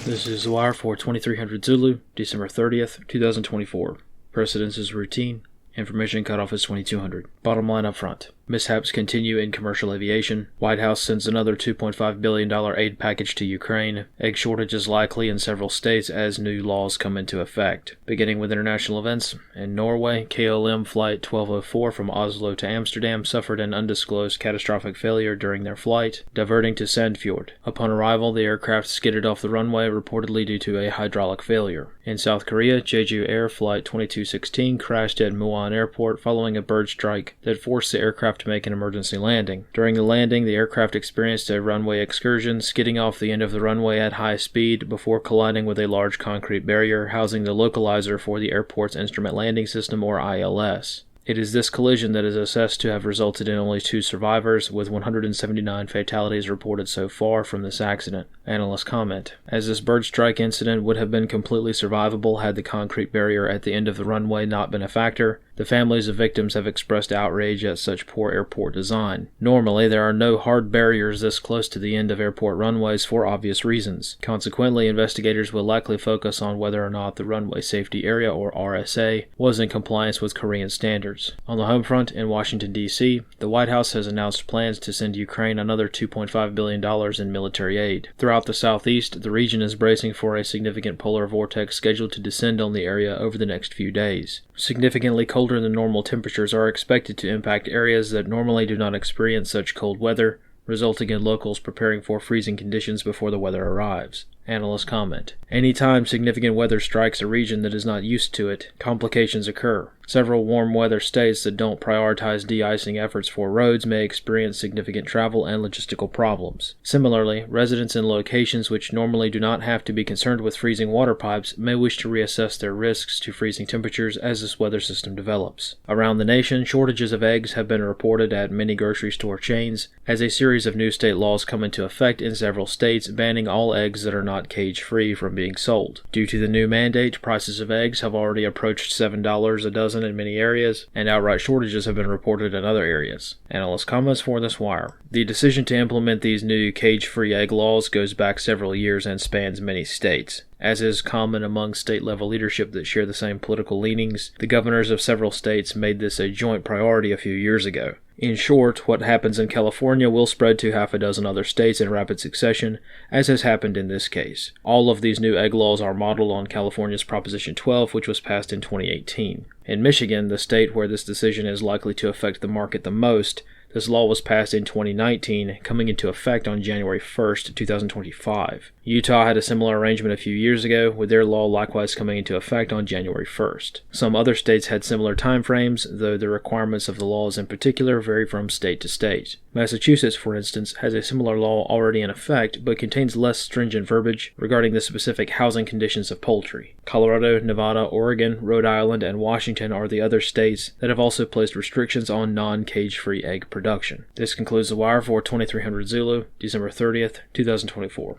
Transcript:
This is The Wire for 2300 Zulu, December 30th, 2024. Precedence is routine. Information cutoff is 2200. Bottom line up front. Mishaps continue in commercial aviation. White House sends another $2.5 billion aid package to Ukraine. Egg shortages likely in several states as new laws come into effect. Beginning with international events. In Norway, KLM Flight 1204 from Oslo to Amsterdam suffered an undisclosed catastrophic failure during their flight, diverting to Sandfjord. Upon arrival, the aircraft skidded off the runway, reportedly due to a hydraulic failure. In South Korea, Jeju Air Flight 2216 crashed at Muan Airport following a bird strike that forced the aircraft to make an emergency landing. During the landing, the aircraft experienced a runway excursion, skidding off the end of the runway at high speed before colliding with a large concrete barrier housing the localizer for the airport's Instrument Landing System, or ILS. It is this collision that is assessed to have resulted in only 2 survivors, with 179 fatalities reported so far from this accident. Analysts comment, as this bird strike incident would have been completely survivable had the concrete barrier at the end of the runway not been a factor, the families of victims have expressed outrage at such poor airport design. Normally, there are no hard barriers this close to the end of airport runways for obvious reasons. Consequently, investigators will likely focus on whether or not the Runway Safety Area, or RSA, was in compliance with Korean standards. On the home front, in Washington, D.C., the White House has announced plans to send Ukraine another $2.5 billion in military aid. Throughout the southeast, the region is bracing for a significant polar vortex scheduled to descend on the area over the next few days. Significantly colder than normal temperatures are expected to impact areas that normally do not experience such cold weather, resulting in locals preparing for freezing conditions before the weather arrives. Analysts comment, anytime significant weather strikes a region that is not used to it, complications occur. Several warm weather states that don't prioritize de-icing efforts for roads may experience significant travel and logistical problems. Similarly, residents in locations which normally do not have to be concerned with freezing water pipes may wish to reassess their risks to freezing temperatures as this weather system develops. Around the nation, shortages of eggs have been reported at many grocery store chains, as a series of new state laws come into effect in several states banning all eggs that are not cage-free from being sold. Due to the new mandate, prices of eggs have already approached $7 a dozen in many areas, and outright shortages have been reported in other areas. Analyst comments for this wire. The decision to implement these new cage-free egg laws goes back several years and spans many states. As is common among state-level leadership that share the same political leanings, the governors of several states made this a joint priority a few years ago. In short, what happens in California will spread to half a dozen other states in rapid succession, as has happened in this case. All of these new egg laws are modeled on California's Proposition 12, which was passed in 2018. In Michigan, the state where this decision is likely to affect the market the most, this law was passed in 2019, coming into effect on January 1st, 2025. Utah had a similar arrangement a few years ago, with their law likewise coming into effect on January 1st. Some other states had similar timeframes, though the requirements of the laws in particular vary from state to state. Massachusetts, for instance, has a similar law already in effect, but contains less stringent verbiage regarding the specific housing conditions of poultry. Colorado, Nevada, Oregon, Rhode Island, and Washington are the other states that have also placed restrictions on non-cage-free egg production. This concludes The Wire for 2300 Zulu, December 30th, 2024.